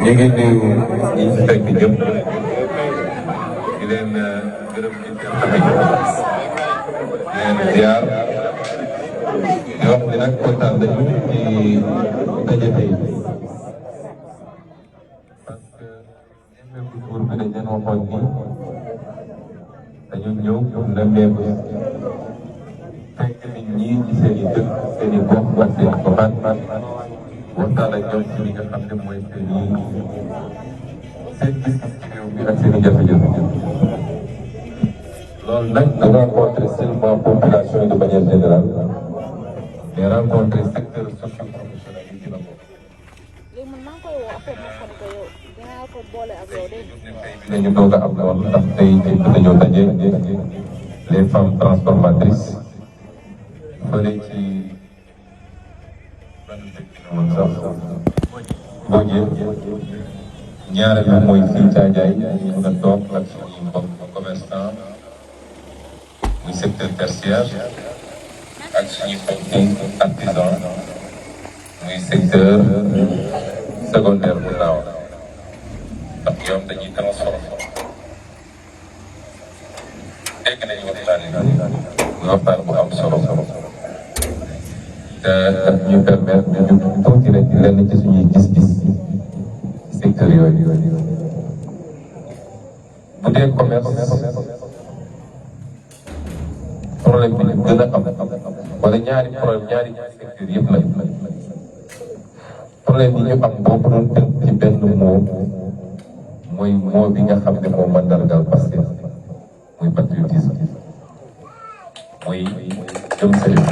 ñu ngi nuyu ñi ci fekk ñëpp di leen gërëm ci seen tamit di leen ziar di wax ni nag kontaan nañu ci daje tey parce que nemmeeku tour bi dañ leen waxoon ni dañu ñëw pour nemmeeku fekk nit ñi ci seen i dëkk seen i gox ak seen i goxaan waxtaan ak ñoom ci li nga xam ne mooy seen gis-gis ci réew mi ak seen i jafe-jafe loolu nag du rencontrer seulement population yi de manière générale mais rencontrer secteur socio-professionnel yi ci la bokk. léegi man maa ngi koy woo après ma xam ko yow dinaa ko boole ak yow de. dañu doog a am lool ndax tey dañoo daje les femmes transformatrices fële ci woon sax boo ñaareel bi mooy fii Thiadiaye ñu mën a toog ak suñuy mbokk commerçant muy secteur tertiaire ak suñuy mbokk artisan muy secteur secondaire bu ndaw ndax ñoom dañuy transformé dégg nañu waxtaan muy waxtaan bu am solo te daf ñu permettre ñu tuuti rek lenn ci suñuy gis-gis secteur yooyu bu dee commerce problème bi ñu gën a am wala ñaari secteur yëpp la problème yi ñu am boo ko doon tënk ci benn mot mooy mot bi nga xam ne moo mandargal parce que muy patriotisme muy jëm sa réew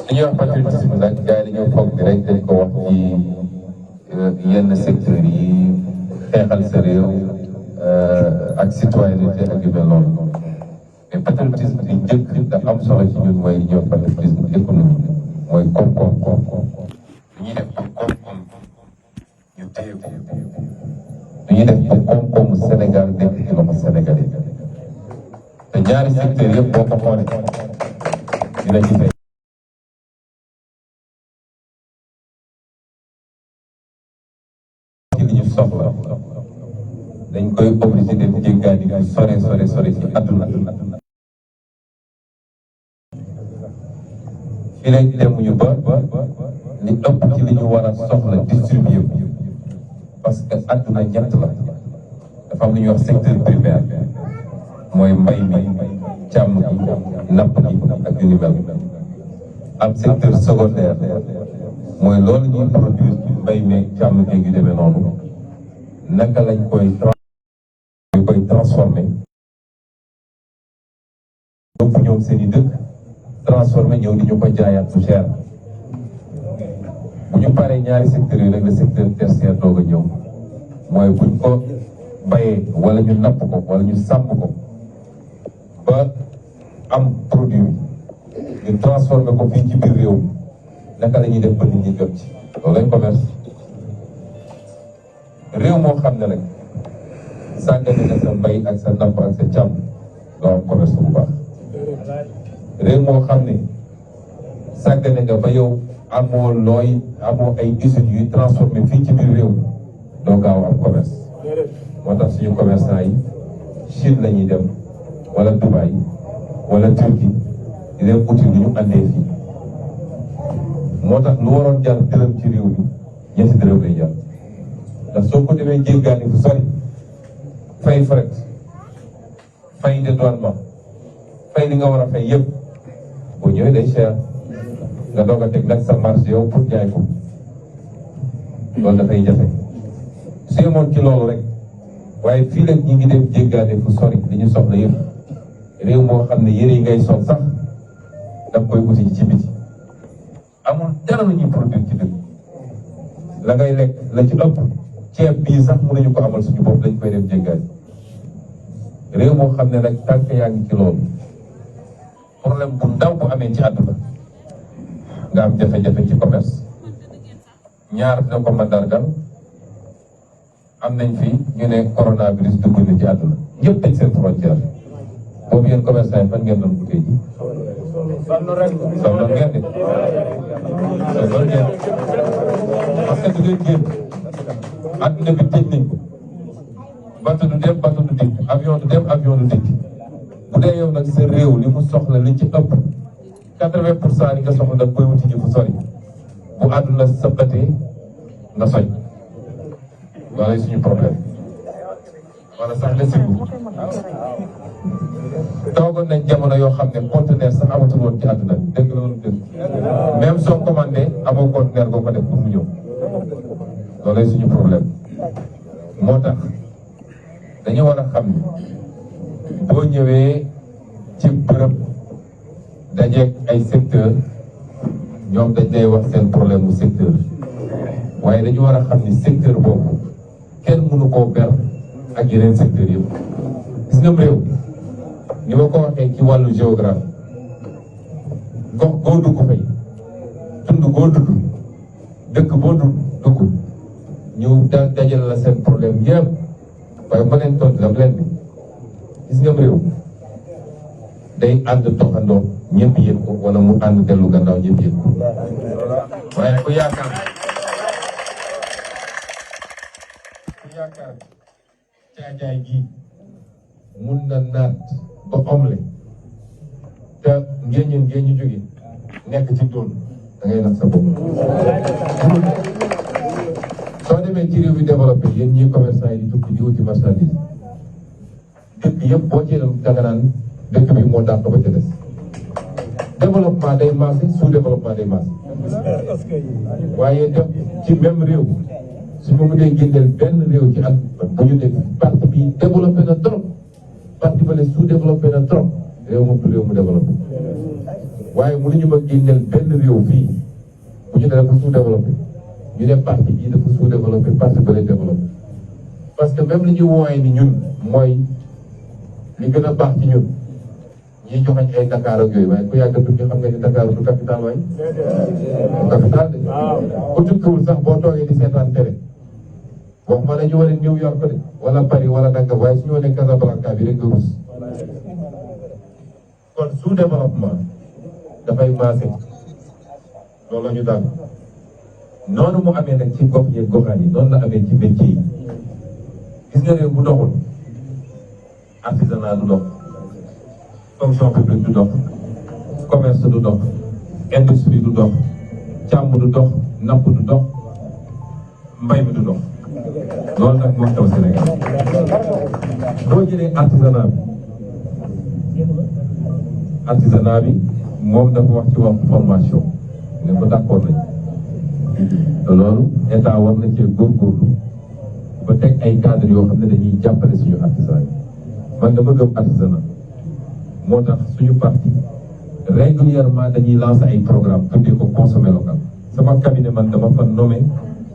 li ñuy wax patriotisme nag gars yi dañoo foog ni rek dañ ko wax ci yenn secteurs yi xeexal sa réew ak citoyenneté ak yu mel noonu mais patriotisme bi njëkk da am solo ci ñun mooy li ñuy wax patriotisme économique mooy koom-koom li ñuy def pour koom-koom ñu téye ko li ñuy def pour koom-koomu Sénégal nekk ci loxo Sénégalais te ñaari secteurs yëpp boo ko xoolee dina ci fay. li ñu soxla dañ koy obligé dem jéggaani fu sore ci àdduna fii lañ demuñu ba li ëpp ci li ñu war a soxla distribué parce que àdduna ñett la dafa am lu ñuy wax secteur primaire mooy mbay mi càmm gi napp gi ak yu ni mel am secteur secondaire mooy loolu ñuy produire ci mbay meeg càmm gi yu demee noonu naka lañ koy transformé yóbbu ñoom seen i dëkk transformé ñëw di ñu ko jaayaat bu cher bu ñu paree ñaari secteurs yi rek le secteur tertiaire doog a ñëw mooy buñ ko bayee wala ñu napp ko wala ñu sàmm ko ba am produit ñu transformé ko fii ci biir réew mi naka la ñuy def ba nit ñi jot ci loolu lañ commerce réew moo xam ne rek sàggane na sa mbay ak sa napp ak sa càmm doo am commerce bu baax réew moo xam ne sàggane nga ba yow amoo ay usines yuy transformé fii ci biir réew doo gaaw am commerce moo tax suñu commerçant yi Chine la ñuy dem wala Dubaï wala Turquie di leen uti lu ñu andee fii moo tax lu waroon jar dërëm ci réew mi ñetti dërëm lay jar ndax soo ko demee jéggaani fu sori fay fret fay dédouanement fay li nga war a fay yëpp boo ñëwee day cher nga doog a teg nag sa marge yow pour jaay ko loolu dafay jafe su yemoon ci loolu rek waaye fii nag ñi ngi dem jéggaane fu sori li ñu soxla yëpp réew moo xam ne yére yi ngay sol sax daf koy uti ci biti amul dara lu ñuy produire ci dëkk la ngay lekk la ci ëpp ceeb bii sax mënuñu ko amal suñu bopp dañ koy dem jéggaani réew moo xam ne nag tànk yaa ngi ci loolu problème bu ndaw bu amee ci àdduna nga am jafe-jafe ci commerce ñaar dina ko mandargal am nañ fi ñu ne coronavirus dugg na ci àdduna ñëpp tëj seen frontière boobu yéen commerçant yi fan ngeen doon utee ji sonnoon ngeen de sonnoon ngeen parce que du ngeen génn àdduna bi tëj nañ ko bateau du dem bateau du dikk avion du dem avion du dikk bu dee yow nag sa réew li mu soxla li ci ëpp 80% li nga soxla da koy wuti ji fu sori bu àdduna sëpbatee nga soñ loolu suñu problème wala sax la simbu toogoon nañ jamono yoo xam ne conteneur sax amatul woon ci àdduna bi dëgg la woon dëgg même soo commandé amoo conteneur boo ko def pour mu ñëw loolu suñu problème moo tax dañu war a xam ni boo ñëwee ci bërëb dajeeg ay secteur ñoom dañ lay wax seen problème mu secteur waaye dañu war a xam ni secteur boobu kenn mënu koo ber ak yeneen secteur yëpp gis nga réew ni ma ko waxee ci wàllu géographie gox boo dugg fay tund boo dugg dëkk boo dugg ñu dajal la seen problème yëpp waaye ma leen tontu dama leen bi gis nga réew day ànd doxandoo ñëpp yëg ko wala mu ànd dellu gannaaw ñëpp yëg ko waaye ku yaakaar caajaay gi mun na naat ba omle te ngeen ñu jóge nekk ci tool da ngay nag sa bopp soo demee ci réew yi développé yéen ñii commerçant yi di tukki di wuti marchandise dëkk yëpp boo ci danga naan dëkk bi moo dàq ba ca des développement day maase sous développement day maase waaye def ci même réew su ma mënee génneel benn réew ci at bu ñu def parti bi développé na trop parti ba ne sous développé na trop réew moom du réew mu développé waaye mënuñu ma génneel benn réew fii bu ñu ne dafa sous développé ñu ne parti bii dafa sous développé parti ba lay développé parce que même li ñu wooyee ni ñun mooy li gën a baax ci ñun ñiy joxañ ay Dakar ak yooyu waaye ku yàgg tukki xam nga ni Dakar du capital waay du capital de ku tukkiwul sax boo toogee di seetaan télé wax ma la ñu war a New York de wala Paris wala Dakar waaye suñu wane Casablanca bi rek nga rus kon sous développement dafay maase loolu la ñu daal noonu mu amee nag ci gox yeeg goxaan yi noonu la amee ci métier yi gis nga réew bu doxul artisanat du dox fonction publique du dox commerce du dox industrie du dox càmm du dox napp du dox mbay mi du dox loolu nag moo xew Sénégal boo jëlee artisanat bi moom dafa wax ci wax formation ne ko d'accord nañ te loolu état war na cee góorgóorlu ba teg ay cadres yoo xam ne dañuy jàppale suñu artisan yi man dama gëm artisanat moo tax suñu parti régulièrement dañuy lancer ay programme tuddee ko consommer local sama cabinet man dama fa nommé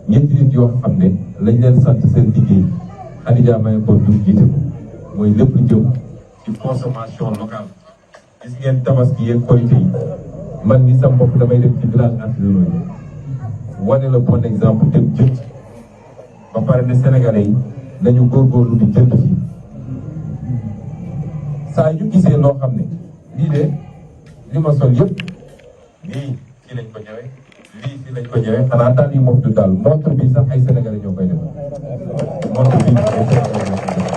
ñetti nit yoo xam ne lañ leen sant seen liggéey Khadija may ko du jiite ko mooy lépp lu jëm ci consommation locale gis ngeen tabaski yeeg korité yi man ni sa bopp damay dem ci village artisanaux yi wane la bon exemple dem jënd ba pare ne Sénégalais yi nañu góorgóorlu di jënd fii saa yu gisee loo xam ne lii de li ma sol yëpp lii fii lañ ko ñëwee lii fii lañ ko ñëwee xanaa daal yi moom du daal montre bi sax ay Sénégalais ñoo koy def montre bi ay Sénégalais ñoo koy def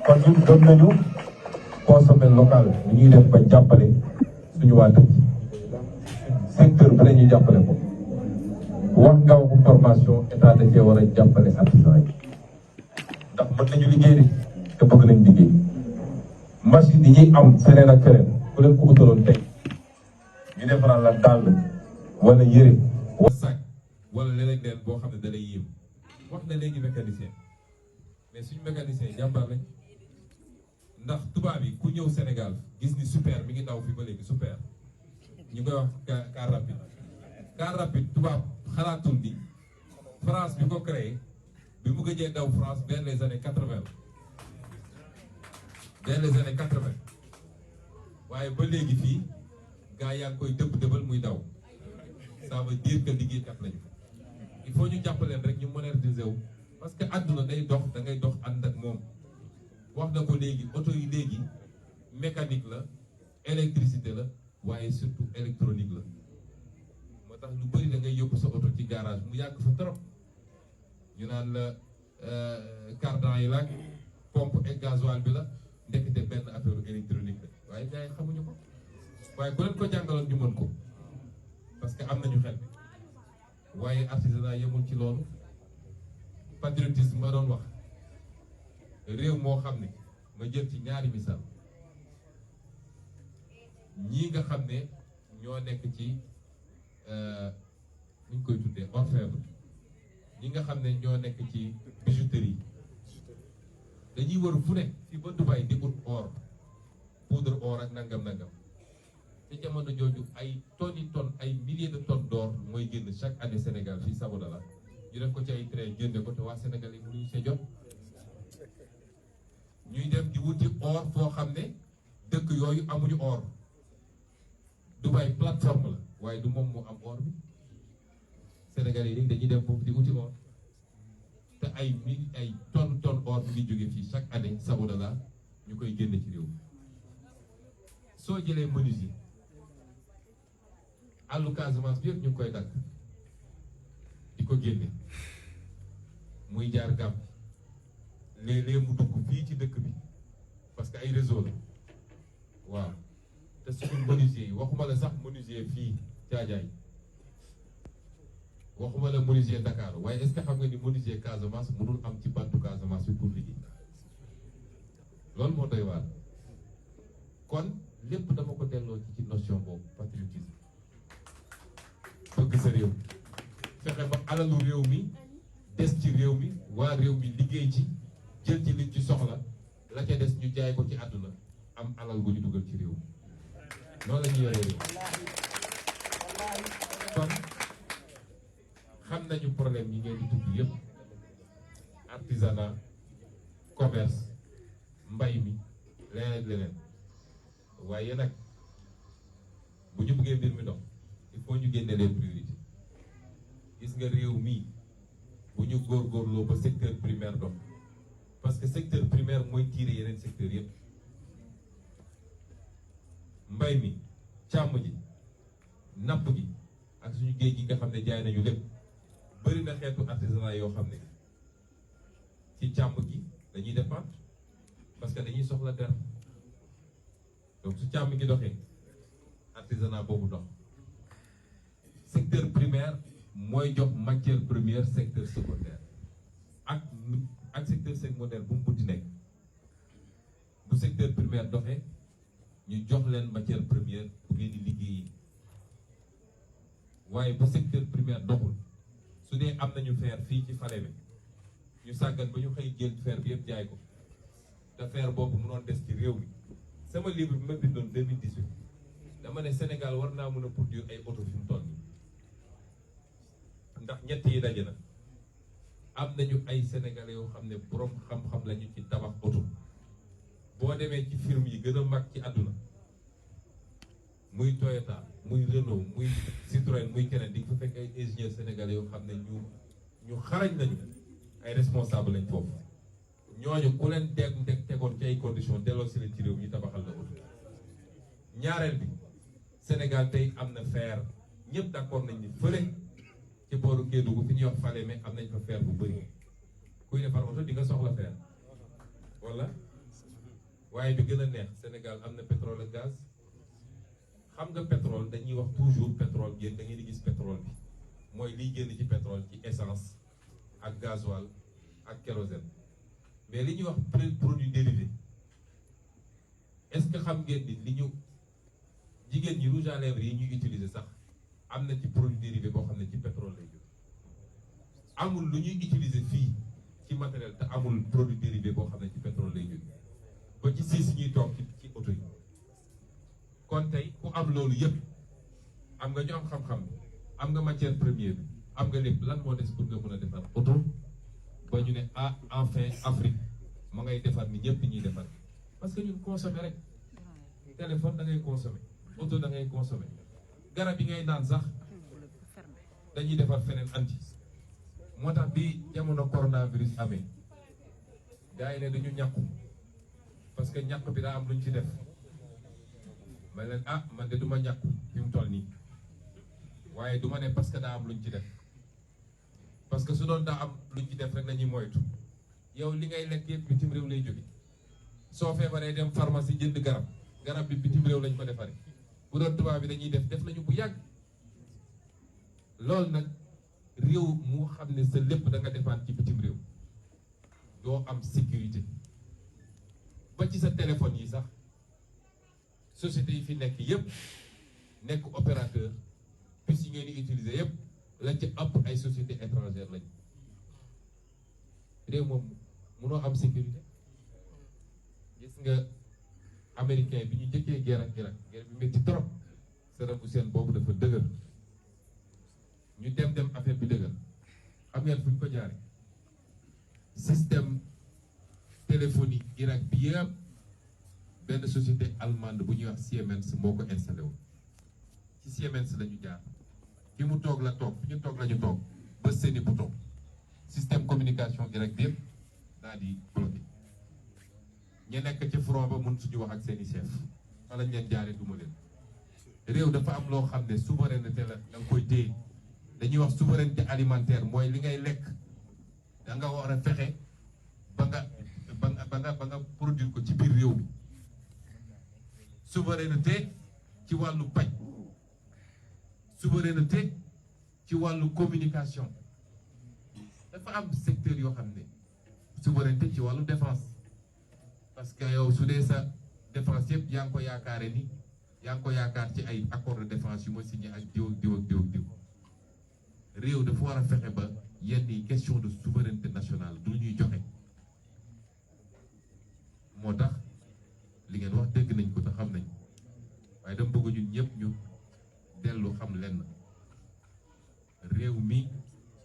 kon ñun gëm nañu consommer local li ñuy def ba jàppale suñu waa dëkk secteur bi la ñuy jàppale ko wax nga waxu formation état da cee war a jàppale artisan yi ndax mën nañu liggéey de te bëgg nañ liggéey machine yi ñuy am feneen ak feneen ku leen ko utaloon tey ñu defaral la dàll wala yëre wala sac wala leneen leen boo xam ne da lay yéem wax na léegi mécanicien mais suñu mécanicien jàmbaar lañ ndax tubaab yi ku ñëw Sénégal gis ni super mi ngi daw fi ba léegi super ñu koy wax car rapide car rapide tubaab xalaatul ni France bi ko créé bi mu gëjee daw France vers les années 80 waaye ba léegi fii gaa yaa ngi koy dëbbal muy daw ça veut dire que liggéeykat lañu il faut ñu jàppaleen rek ñu moderniser wu parce que àdduna day dox da ngay dox ànd ak moom wax na ko léegi oto yi léegi mécanique la électricité la waaye surtout électronique la moo tax lu bëri da ngay yóbbu sa oto ci garage mu yàgg fa trop ñu naan la cardan yi laaj pompe et gasoil bi la ndekete benn affaire électronique la waaye gars yi xamuñu ko waaye bu leen ko jàngaloon ñu mën ko parce que am nañu xel waaye artisanat yemul ci loolu patriotisme ma doon wax réew moo xam ne ma jël ci ñaari misaal ñii nga xam ne ñoo nekk ci nuñ koy tuddee orfèvre ñi nga xam ne ñoo nekk ci bijouterie dañuy wër fu ne fii ba Dubaï di ut or poudre or ak nangam ci jamono jooju ay tonnes ay milliers de tonnes d'or mooy génn chaque année Sénégal fii Sabodala ñu def ko ci ay train génne ko te waa Sénégal yi mënuñu see jot ñuy dem di wuti or foo xam ne dëkk yooyu amuñu or Dubaï plateforme la waaye du moom moo am or bi Sénégal yi léegi dañuy dem foofu di wuti or te ay tonnes or bi ngi jóge fii chaque année Sabodala ñu koy génne ci réew mi soo jëlee menuisier àllu Casamance bi yëpp ñu ngi koy dagg di ko génne muy jaar gàmm léeg-léeg mu dugg fii ci dëkk bi parce que ay réseau la waaw te suñu menuisier yi waxuma la sax menuisier fii Caajaay waxuma la menuisier Dakar waaye est-ce que xam nga ni menuisier Casamance mënul am ci bantu Casamance bi pour liggéey loolu moo doy waar kon lépp dama ko delloo ci notion boobu patriotisme bëgg sa réew fexe ba alalu réew mi des ci réew mi waa réew mi liggéey ci jël ci liñ ci soxla la ca des ñu jaay ko ci àdduna am alal gu ñu dugal ci réew mi noonu la ñu yoree réew kon xam nañu problème yi ngeen di tudd yëpp artisanat commerce mbay mi leneen waaye nag bu ñu bëggee mbir mi dox il faut ñu génne les priorités gis nga réew mii bu ñu góorgóorloo ba secteur primaire dox parce que secteur primaire mooy tiire yeneen secteur yëpp mbay mi càmm ji napp gi ak suñu géej gi nga xam ne jaay nañu lépp bëri na xeetu artisanat yoo xam ne ci càmm gi dañuy dépendre parce que dañuy soxla der donc su càmm gi doxee artisanat boobu dox secteur primaire mooy jox matière première secteur secondaire ak secteur secondaire bu mu munti nekk bu secteur primaire doxee ñu jox leen matière première bu ngeen di liggéeyi waaye bu secteur primaire doxul su dee am nañu fer fii ci Falémé ñu sàggan ba ñu xëy jël fer bi yëpp jaay ko te fer boobu mënoon des ci réew mi sama livre bi ma bindoon 2018 dama ne Sénégal war naa mën a produire ay oto fi mu toll nii ndax ñett yi daje na am nañu ay sénégalais yoo xam ne borom xam-xam lañu ci tabax oto boo demee ci firme yi gën a mag ci àdduna muy Toyota muy Renault muy Citroën muy keneen di nga fa fekk ay ingénieurs sénégalais yoo xam ne ñu xarañ nañu ay responsable lañ foofu ñooñu ku leen tegoon ci ay conditions delloo si leen ci réew mi ñu tabaxal la oto ñaareel bi Sénégal tey am na fer ñëpp d'accord nañ ni fële ci booru Kédougou fi ñuy wax Falémé am nañ fa fer bu bëri kuy defar oto di nga soxla fer wala waaye bi gën a neex Sénégal am na pétrole ak gaz xam nga pétrole dañuy wax toujours pétrole génn da ngeen di gis pétrole bi mooy liy génn ci pétrole ci essence ak gasoil ak kérosène mais li ñuy wax produit dérivé est-ce que xam ngeen ni li ñu jigéen ñi rouge à lèvres yi ñuy utiliser sax am na ci produit dérivé boo xam ne ci pétrole lay jóge amul lu ñuy utiliser fii ci matériel te amul produit dérivé boo xam ne ci pétrole lay jóge ba ci siis ñuy toog ci oto yi kon tey ku am loolu yëpp am nga ñu am xam-xam bi am nga matière première bi am nga lépp lan moo des pour nga mën a defar oto ba ñu ne ah enfin Afrique ma ngay defar ni ñëpp ñuy defar parce que ñun consommer rek téléphone da ngay consommer oto da ngay consommer garab yi ngay naan sax dañuy defar feneen anti moo tax bi jamono coronavirus amee gars yi ne dañu ñàkku parce que ñàkk bi daa am luñ ci def ma leen man de du ma ñàkk fi mu toll nii waaye du ma ne parce que daa am luñ ci def parce que su doon daa am luñ ci def rek la ñuy moytu yow li ngay lekk yëpp bitim réew lay jóge soo feebaree dem pharmacie jënd garab bi bitim réew lañ ko defaree bu doon tubaab bi dañuy def nañu bu yàgg loolu nag réew mu xam ne sa lépp da nga defaan ci bitim réew doo am sécurité ba ci sa téléphone yi sax société yi fi nekk yëpp nekk opérateur puisque yi ngeen di utiliser yëpp la ci ëpp ay société étrangère lañ réew moom munoo am sécurité gis nga américain bi ñu njëkkee guerre ak Irak guerre bi métti trop Saddam Hussein boobu dafa dëgër ñu dem affaire bi dëgër xam ngeen fu ñu ko jaare système téléphonique Irak bi yëpp benn société allemande bu ñuy wax Siemens moo ko installé woon ci Siemens la ñu jaar fi mu toog la toog fi ñu toog la ñu toog ba seeni bouton système communication Irak bi yëpp daal di bloqué ñi nekk ci front ba mun suñu wax ak seeni chef fa lañ leen jaaree duma leen réew dafa am loo xam ne souveraineté la da nga koy téye dañuy wax souveraineté alimentaire mooy li ngay lekk da nga war a fexe ba nga produire ko ci biir réew mi souveraineté ci wàllu paj souveraineté ci wàllu communication dafa am secteur yoo xam ne souveraineté ci wàllu défense parce que yow su dee sa défense yëpp yaa ngi ko yaakaare ni yaa ngi ko yaakaar ci ay accord de défense yu ma signé ak diw ak diw ak diw ak diw réew dafa war a fexe ba yenn yi question de souveraineté nationale du ñuy joxe moo tax li ngeen wax dégg nañ ko te xam nañ waaye dama bëgg ñun ñëpp ñu dellu xam lenn réew mi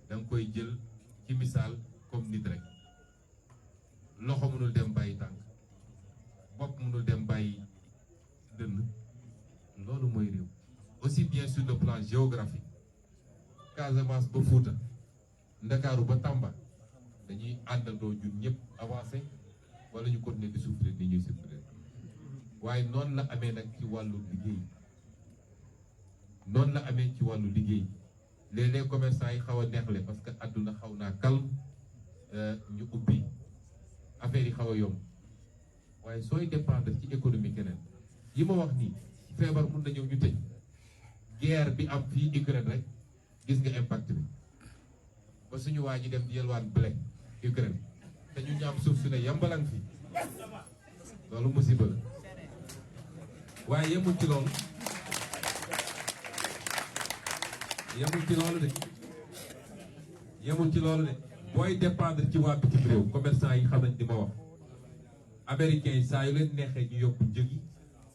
da nga koy jël ci misaal comme nit rek loxo mënul dem bàyyi tànk bopp mënul dem bàyyi dënn loolu mooy réew aussi bien sur le plan géographique Casamance ba Fouta Ndakaaru ba Tamba dañuy àndandoo ñun ñëpp avancé wala ñu continuer di souffrir ni ñuy souffrir waaye noonu la amee nag ci wàllu liggéey noonu la amee ci wàllu liggéey léeg-léeg commerçant yi xaw a neexle parce que àdduna xaw naa calme ñu ubbi affaire yi xaw a yomb waaye sooy dépendre ci économie keneen yi ma wax nii feebar mun na ñëw ñu tëj guerre bi am fii Ukraine rek gis nga impact bi ba suñu waa ñi dem di yelwaan blé Ukraine te ñu ñu am suuf su ne yambalang fi loolu musiba la waaye yemul ci loolu yemul ci loolu de booy dépendre ci waa bitim réew commerçant yi xam nañ di ma wax américains yi saa yu leen neexee ñu yokk njëg yi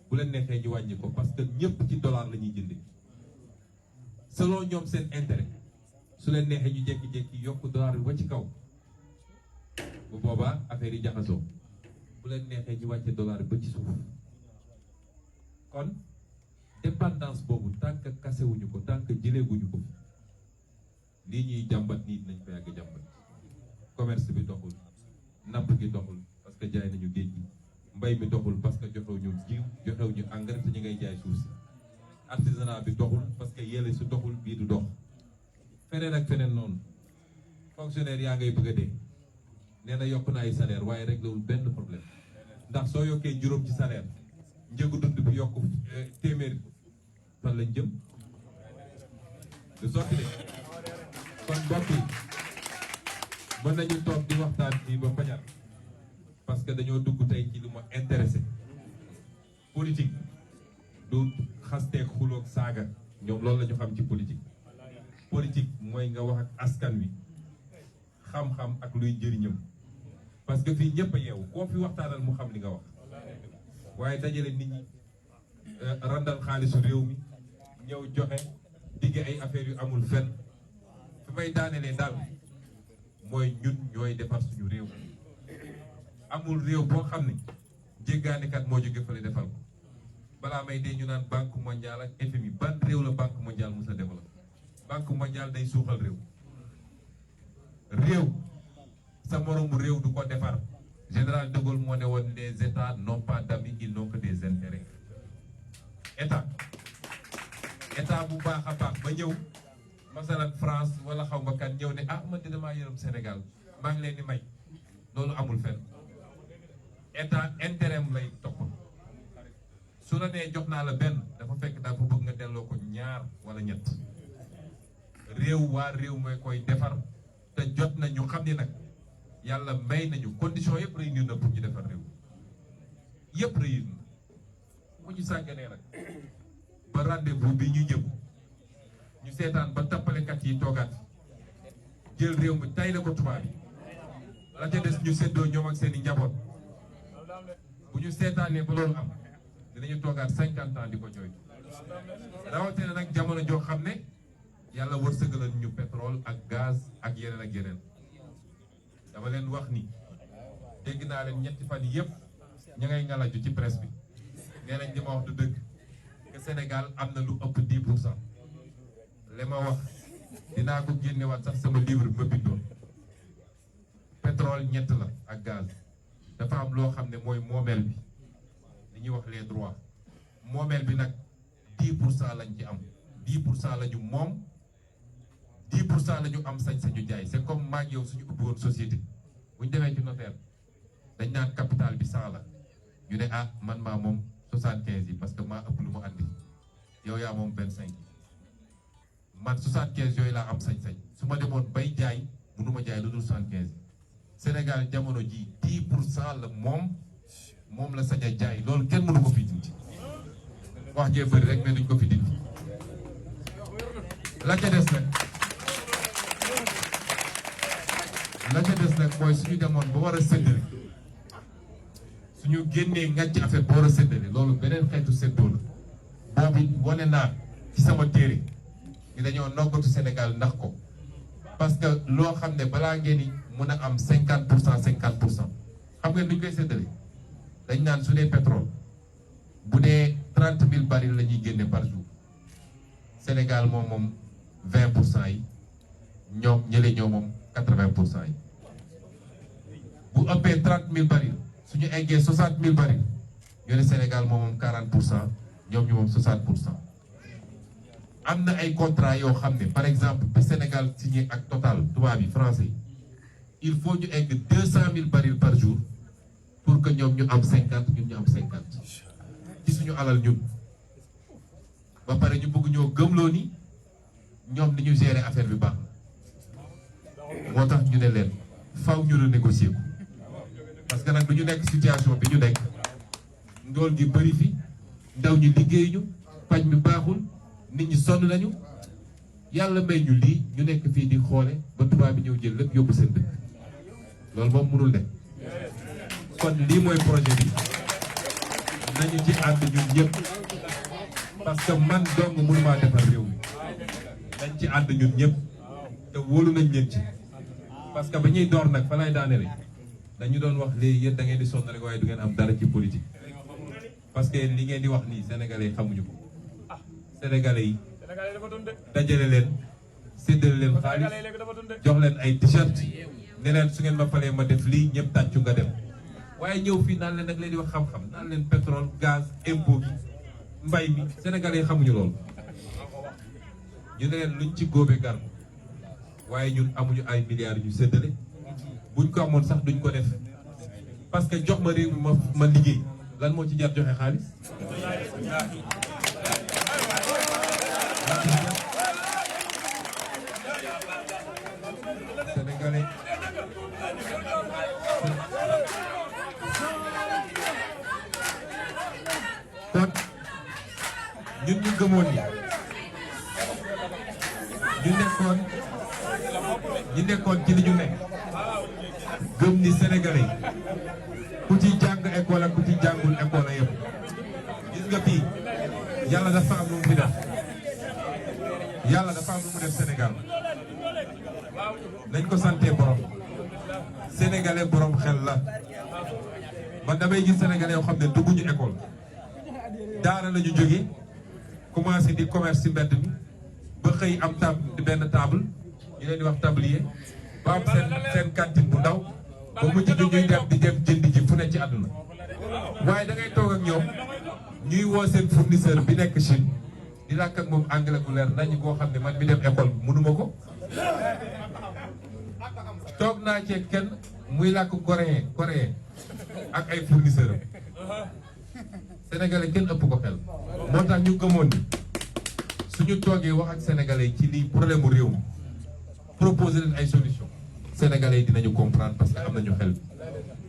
bu leen neexee ñu wàññi ko parce que ñëpp ci dollar la ñuy jëndee selon ñoom seen intérêt su leen neexee ñu jékki-jékki yokk dollar bi ba ci kaw bu boobaa affaire yi jaxasoo bu leen neexee ñu wàcce dollar bi ba ci suuf kon dépendance boobu tant que kasewuñu ko tant que jëleeguñu ko lii ñuy jàmbat nii dinañ ko yàgg jàmbat commerce bi doxul napp gi doxul parce que jaay nañu géej gi mbay mi doxul parce que joxew ñu jiw joxew ñu engrais te ñu ngay jaay suuf si artisanat bi doxul parce que yële su doxul bii du dox feneen ak feneen noonu fonctionnaire yaa ngay bëgg a dee nee na yokk na ay salaire waaye réglewul benn problème ndax soo yokkee juróom ci salaire njëgu dund bi yokk téeméer fan lañ jëm du sotti de kon mbokk yi mën nañu toog di waxtaan fii ba fajar parce que dañoo dugg tey ci lu ma intéressé politique du xasteeg xuloog saaga ñoom loolu la ñu xam ci politique politique mooy nga wax ak askan wi xam-xam ak luy njëriñam parce que fii ñëpp a yeewu koo fi waxtaanal mu xam li nga wax waaye dajale nit ñi randal xaalisu réew mi ñëw joxe digge ay affaires yu amul fenn fi may daanelee daal mooy ñun ñooy defar suñu réew amul réew boo xam ne jéggaanikat moo jóge fële defal ko balaa may dee ñu naan banque mondiale ak FMI ban réew la banque mondiale mos a développé banque mondiale day suuxal réew sa moroomu réew du ko defar général de Gaulle moo ne woon les états n'ont pas d'amis ils n'ont que des intérêts état bu baax a baax ba ñëw masalan France wala xaw ma kan ñëw ne ah man de damaa yërëm Sénégal maa ngi leen di may loolu amul fenn état intérêt am lay topp su la nee jox naa la benn dafa fekk dafa bëgg nga delloo ko ñaar wala ñett réew mooy koy defar te jot na ñu xam ni nag yàlla may nañu condition yëpp réunir na pour ñu defar réew yëpp réunir na bu ñu sàgganee nag ba rendez-vous bi ñu jëm ñu seetaan ba tappalekat yi toogaat jël réew mi tay la ko tubaab yi la ca des ñu séddoo ñoom ak seen i njaboot bu ñu seetaanee ba loolu am dinañu toogaat 50 ans di ko jooy rawatina nag jamono joo xam ne yàlla wërsëgalal ñu pétrole ak gaz ak yeneen dama leen wax ni dégg naa leen ñetti fan yëpp ña ngay ngalaju ci presse bi nee nañ li ma wax du dëgg que Sénégal am na lu ëpp 10%. li ma wax dinaa ko génnewaat sax sama livre bi ma bindoon pétrole ñett la ak gaz dafa am loo xam ne mooy moomeel bi li ñuy wax les droits moomeel bi nag 10% lañ ci am 10% la ñu moom 10% la ñu am sañ-sañu jaay c'est comme maag yow suñu ubbi woon société bu ñu demee ci notaire dañ naan capital bi 100 la ñu ne ah man maa moom 75 yi parce que maa ëpp lu mu andi yow yaa moom 25 man 75 yooyu laa am sañ-sañ su ma demoon bay jaay mënuma jaay lu dul 75 Sénégal jamono ji 10% la moom la sañ a jaay loolu kenn mënu ko fi dindi wax jee bëri rek mais duñ ko fi dindi la ca des nag mooy suñu demoon ba war a séddale suñu génnee ngàcc affaire ba war a séddale loolu beneen xeetu séddoo la boobu wane naa ci sama téere ni dañoo noggatu Sénégal ndax ko parce que loo xam ne balaa ngeen ni mën a am 50% xam ngeen duñ koy séddale dañ naan su dee pétrole bu dee 30 000 barils la ñuy génne par jour Sénégal moom 20% yi ñoom ñële ñoo moom 80% yi bu ëppee 30 000 barils suñu eggee 60 000 barils ñu ne Sénégal moom 40% ñoom ñu moom 60%. am na ay contrat yoo xam ne par exemple bi Sénégal signé ak Total tubaab yi français yi il faut ñu egg 200 000 barils par jour pour que ñoom ñu am 50 ñun ñu am 50 ci suñu alal ñun ba pare ñu bëgg ñoo gëmloo ni ñoom ni ñu gérer affaire bi baax na moo tax ñu ne leen faw ñu renégocier ko parce que nag du ñu nekk situation bi ñu nekk ndool gi bëri fi ndaw ñi liggéey ñu paj mi baaxul nit ñi sonn nañu yàlla may ñu lii ñu nekk fii di xoole ba tubaab bi ñëw jël lépp yóbbu seen dëkk loolu moom mënul ne kon lii mooy projet bi nañu ci ànd ñun ñëpp parce que man dong mënumaa defar réew mi dañ ci ànd ñun ñëpp te wóolu nañ leen ci parce que ba ñuy door nag fa lay daanele dañu doon wax léegi yéen da ngeen di sonn rek waaye du ngeen am dara ci politique parce que li ngeen di wax nii sénégalais yi xamuñu ko sénégalais yi dajale leen séddale leen xaalis jox leen ay t-shirt ne leen su ngeen ma falee ma def lii ñëpp tàccu nga dem waaye ñëw fii naan leen nag leen di wax xam-xam naan leen pétrole gaz impôt bi mbay mi sénégalais yi xamuñu loolu ñu ne leen luñ ci góobe gar waaye ñun amuñu ay milliards ñu séddale buñ ko amoon sax duñ ko def parce que jox ma réew mi ma liggéey lan moo ci jar joxe xaalis sénégalais kon ñun ñu gëmoon ni ñu nekkoon ci li ñu nekk gëm ni sénégalais ku ci jàng école ak ku ci jàngul école a yëpp gis nga fii yàlla dafa am lu mu fi def yàlla dafa am lu mu def Sénégal nañ ko sante borom sénégalais borom xel la man damay gis sénégalais yoo xam ne dugguñu école daara la ñu jógee commencé di commerce ci mbedd mi ba xëy am benn table ñu leen di wax tablier ba am seen cantine bu ndaw ba mujj bi ñuy dem di dem jënd ji fu ne ci àdduna waaye da ngay toog ak ñoom ñuy woo seen fournisseur bi nekk Chine di làkk ak moom anglais bu leer nañu koo xam ne man mi dem école mënuma ko. toog naa ci kenn muy làkk coréen ak ay fournisseur am sénégalais kenn ëpp ko xel. moo tax ñu gëmoon ni suñu toogee wax ak sénégalais ci lii problème mu réew mi proposer leen ay solution sénégalais yi dinañu comprendre parce que am nañu xel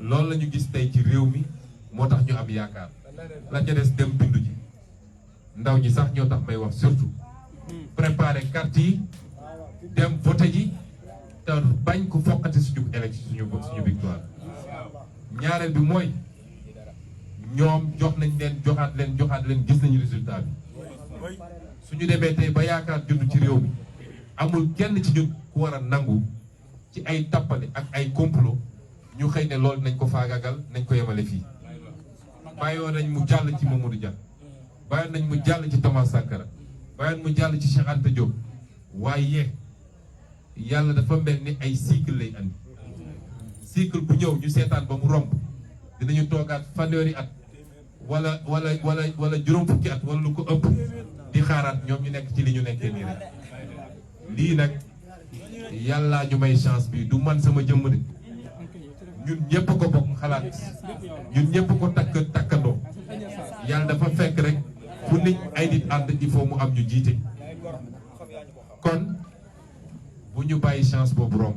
loolu la ñu gis tey ci réew mi moo tax ñu am yaakaar la ca des dem bindu ji ndaw ñi sax ñoo tax may wax surtout préparer carte yi dem voté ji te bañ ko foqati suñu élection suñu victoire. ñaareel bi mooy ñoom jox nañ leen joxaat leen gis nañu résultat bi suñu demee tey ba yaakaar jund ci réew mi amul kenn ci ñun ku war a nangu ci ay tappale ak ay complot ñu xëy ne loolu nañ ko faagagal nañ ko yemale fii. bàyyoon nañ mu jàll ci Mamadou Dia bàyyoon nañ mu jàll ci Thomas Sankara bàyyoon mu jàll ci Cheikh Anta Diop waaye yàlla dafa mel ni ay cycle lay andi cycle bu ñëw ñu seetaan ba mu romb dinañu toogaat fanweeri at wala juróom fukki at wala lu ko ëpp di xaaraat ñoom ñu nekk ci li ñu nekkee nii rek. lii nag yàllaa ñu may chance bi du man sama jëmm de ñun ñëpp ko bokk xalaat ñun ñëpp ko takkandoo yàlla dafa fekk rek fu nit ay nit ànd il faut mu am ñu jiite kon bu ñu bàyyi chance boobu romb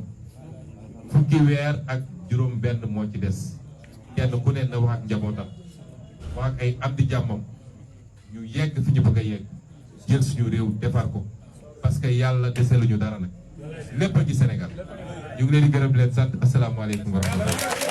fukki weer ak juróom benn moo ci des kenn ku ne na wax ak njabootam wax ak ay am di jàmmam ñu yegg fi ñu bëgg a yegg jël suñu réew defar ko parce que yàlla deseluñu dara nag lépp a ci Sénégal ñu ngi leen di gërëm di leen sant asalaamaaleykum wa rahmatulah